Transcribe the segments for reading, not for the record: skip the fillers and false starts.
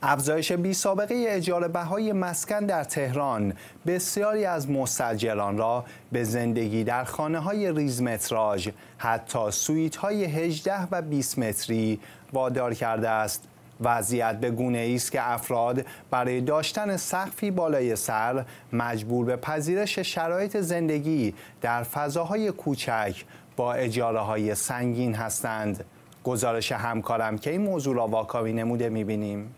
افزایش بی‌سابقه اجاره بهای مسکن در تهران بسیاری از مستاجران را به زندگی در خانه‌های ریزمتراژ، حتی سویت‌های 18 و 20 متری وادار کرده است. وضعیت به گونه‌ای است که افراد برای داشتن سقفی بالای سر مجبور به پذیرش شرایط زندگی در فضاهای کوچک با اجاره‌های سنگین هستند. گزارش همکارم که این موضوع را واکاوی نموده می‌بینیم.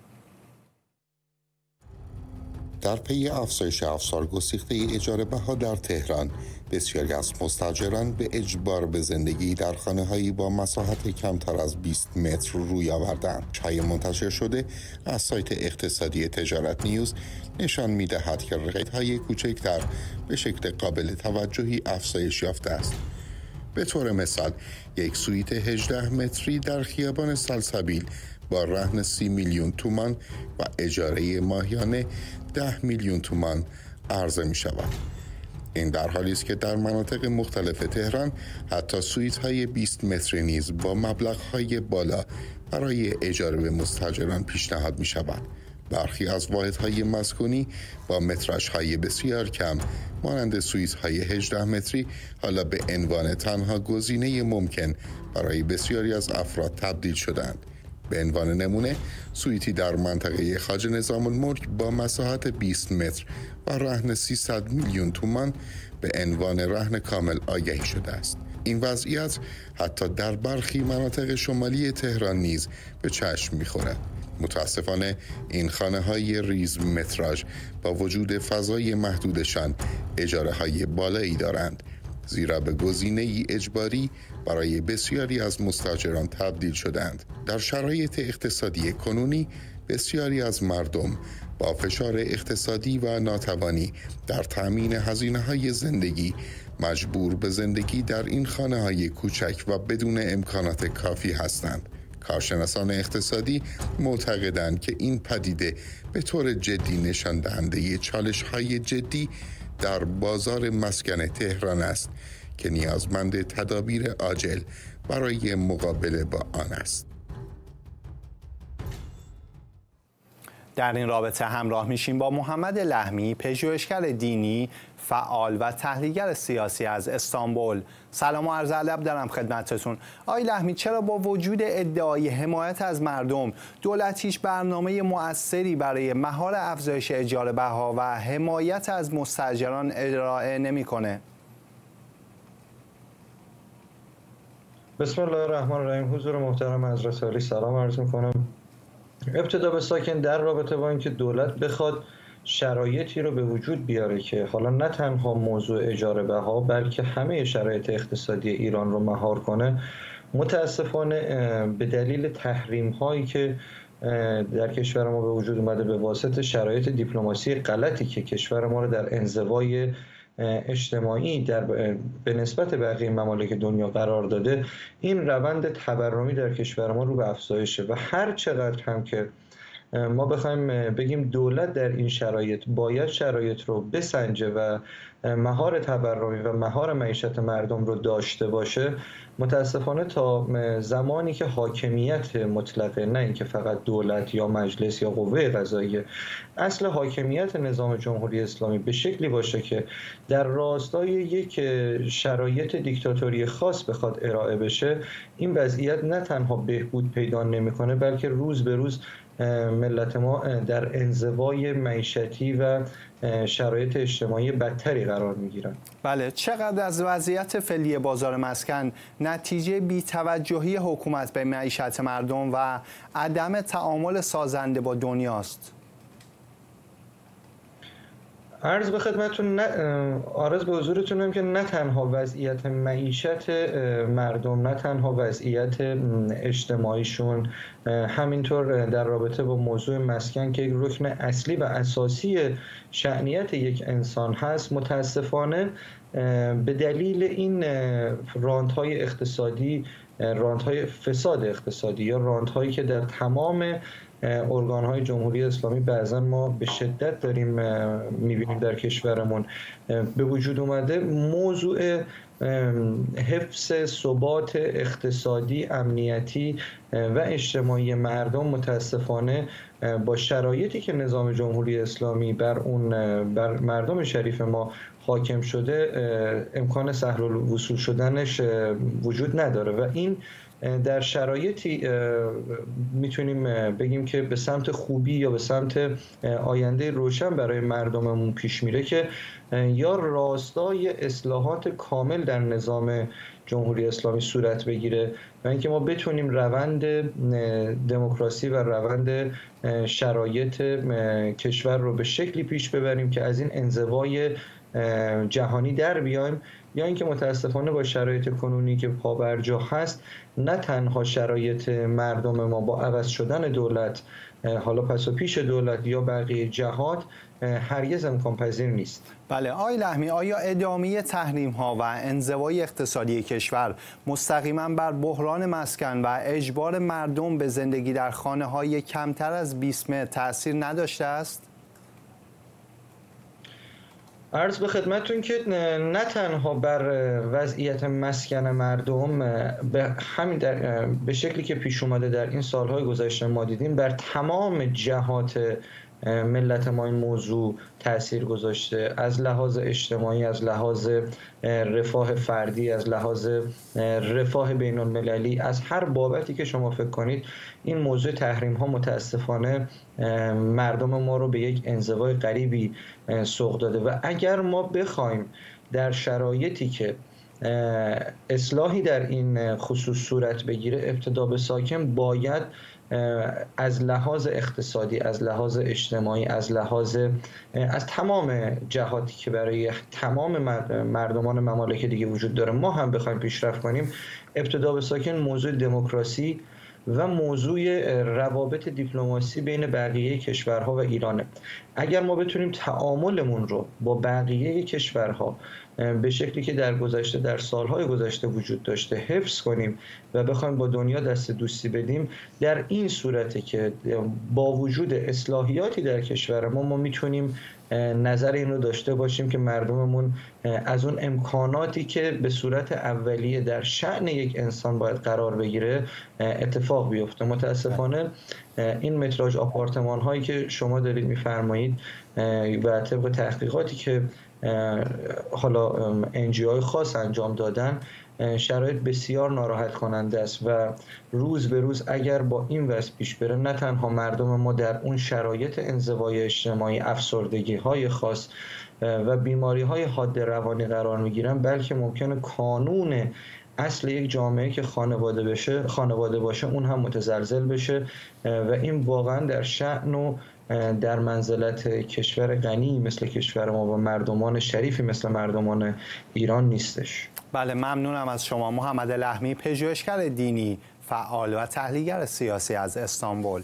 در پی افزایش افزار گسیخته اجاره بها در تهران، بسیاری از مستاجران به اجبار به زندگی در خانه‌هایی با مساحت کمتر از 20 متر روی آوردند. شایعه منتشر شده از سایت اقتصادی تجارت نیوز نشان می‌دهد که رقیق‌های کوچکتر به شکل قابل توجهی افزایش یافته است. به طور مثال، یک سویت 18 متری در خیابان سلسبیل با رهن 30 میلیون تومان و اجاره ماهیانه 10 میلیون تومان عرضه می شود. این در حالی است که در مناطق مختلف تهران حتی سویت های 20 متری نیز با مبلغ های بالا برای اجاره به مستاجران پیشنهاد می شود. برخی از واحدهای مسکونی با متراژ های بسیار کم مانند سویت های 18 متری حالا به عنوان تنها گزینه ممکن برای بسیاری از افراد تبدیل شدند. به عنوان نمونه، سویتی در منطقه خواجه نظام الملک با مساحت 20 متر و رهن 300 میلیون تومان به عنوان رهن کامل آگهی شده است. این وضعیت حتی در برخی مناطق شمالی تهران نیز به چشم می‌خورد. متاسفانه این خانه‌های ریز متراژ با وجود فضای محدودشان اجاره‌های بالایی دارند، زیرا به گزینه‌ای اجباری برای بسیاری از مستاجران تبدیل شدند. در شرایط اقتصادی کنونی بسیاری از مردم با فشار اقتصادی و ناتوانی در تأمین هزینه‌های زندگی مجبور به زندگی در این خانه‌های کوچک و بدون امکانات کافی هستند. کارشناسان اقتصادی معتقدند که این پدیده به طور جدی نشان دهنده چالش‌های جدی در بازار مسکن تهران است که نیازمند تدابیر عاجل برای مقابله با آن است. در این رابطه همراه میشیم با محمد لحمی، پژوهشگر دینی، فعال و تحلیلگر سیاسی از استانبول. سلام و عرض ادب دارم خدمتتون. آقای لحمی، چرا با وجود ادعای حمایت از مردم دولت هیچ برنامه مؤثری برای مهار افزایش اجاره بها و حمایت از مستاجران ارائه نمیکنه؟ بسم الله الرحمن الرحیم. حضور محترم حضرت عالی سلام عرض میکنم. ابتدا به ساکن در رابطه با اینکه دولت بخواد شرایطی رو به وجود بیاره که حالا نه تنها موضوع اجاره بها بلکه همه شرایط اقتصادی ایران رو مهار کنه، متاسفانه به دلیل تحریم هایی که در کشور ما به وجود اومده به واسطه شرایط دیپلماسی غلطی که کشور ما رو در انزوای اجتماعی به نسبت بقیه ممالک دنیا قرار داده، این روند تورمی در کشور ما رو به افزایشه و هر چقدر هم که ما بخوایم بگیم دولت در این شرایط باید شرایط رو بسنجه و مهار تورمی و مهار معیشت مردم رو داشته باشه، متاسفانه تا زمانی که حاکمیت مطلقه، نه اینکه فقط دولت یا مجلس یا قوه قضاییه، اصل حاکمیت نظام جمهوری اسلامی به شکلی باشه که در راستای یک شرایط دیکتاتوری خاص بخواد ارائه بشه، این وضعیت نه تنها بهبود پیدا نمیکنه بلکه روز به روز ملت ما در انزوای معیشتی و شرایط اجتماعی بدتری قرار میگیرن. بله، چقدر از وضعیت فعلی بازار مسکن نتیجه بی‌توجهی حکومت به معیشت مردم و عدم تعامل سازنده با دنیاست؟ عرض به خدمتتون، عرض به حضورتونم که نه تنها وضعیت معیشت مردم، نه تنها وضعیت اجتماعیشون، همینطور در رابطه با موضوع مسکن که یک رکن اصلی و اساسی شأنیت یک انسان هست، متاسفانه به دلیل این راندهای اقتصادی، راندهای فساد اقتصادی یا راندهایی که در تمام ارگان‌های جمهوری اسلامی بعضا ما به شدت داریم می‌بینیم در کشورمون به وجود اومده، موضوع حفظ ثبات اقتصادی، امنیتی و اجتماعی مردم متاسفانه با شرایطی که نظام جمهوری اسلامی بر مردم شریف ما حاکم شده امکان سهل الوصول شدنش وجود نداره و این در شرایطی میتونیم بگیم که به سمت خوبی یا به سمت آینده روشن برای مردممون پیش میره که یا راستای اصلاحات کامل در نظام جمهوری اسلامی صورت بگیره و اینکه ما بتونیم روند دموکراسی و روند شرایط کشور رو به شکلی پیش ببریم که از این انزوای جهانی در بیایم، یا اینکه متاسفانه با شرایط کنونی که پابرجا هست نه تنها شرایط مردم ما با عوض شدن دولت، حالا پس و پیش دولت یا بقیه جهات، هرگز امکان پذیر نیست. بله آقای لحمی، آیا ادامه تحریم ها و انزوای اقتصادی کشور مستقیما بر بحران مسکن و اجبار مردم به زندگی در خانه های کمتر از 20 متر تأثیر نداشته است؟ عرض به خدمتتون که نه تنها بر وضعیت مسکن مردم به شکلی که پیش اومده در این سالهای گذشته ما دیدیم، بر تمام جهات ملت ما این موضوع تأثیر گذاشته، از لحاظ اجتماعی، از لحاظ رفاه فردی، از لحاظ رفاه بین المللی، از هر بابتی که شما فکر کنید این موضوع تحریم ها متاسفانه مردم ما رو به یک انزوای غریبی سوق داده و اگر ما بخوایم در شرایطی که اصلاحی در این خصوص صورت بگیره، ابتدا به ساکن باید از لحاظ اقتصادی، از لحاظ اجتماعی، از تمام جهاتی که برای تمام مردمان ممالک دیگه وجود داره ما هم بخوایم پیشرفت کنیم، ابتدا به ساکن موضوع دموکراسی و موضوع روابط دیپلماسی بین بقیه کشورها و ایرانه. اگر ما بتونیم تعاملمون رو با بقیه کشورها به شکلی که در سالهای گذشته وجود داشته حفظ کنیم و بخوایم با دنیا دست دوستی بدیم، در این صورته که با وجود اصلاحیاتی در کشور ما میتونیم نظر این رو داشته باشیم که مردممون از اون امکاناتی که به صورت اولیه در شأن یک انسان باید قرار بگیره اتفاق بیفته. متاسفانه این متراژ آپارتمان هایی که شما دارید میفرمایید و طبق تحقیقاتی که حالا NGO های خاص انجام دادن، شرایط بسیار ناراحت کننده است و روز به روز اگر با این وضع پیش بره، نه تنها مردم ما در اون شرایط انزوای اجتماعی، افسردگی های خاص و بیماری های حاد روانی قرار میگیرن، بلکه ممکنه کانون اصل یک جامعه که خانواده باشه اون هم متزلزل بشه و این واقعا در شأن و در منزلت کشور غنی مثل کشور ما و مردمان شریفی مثل مردمان ایران نیستش. بله ممنونم از شما. محمد لحمی، پژوهشگر دینی، فعال و تحلیلگر سیاسی از استانبول.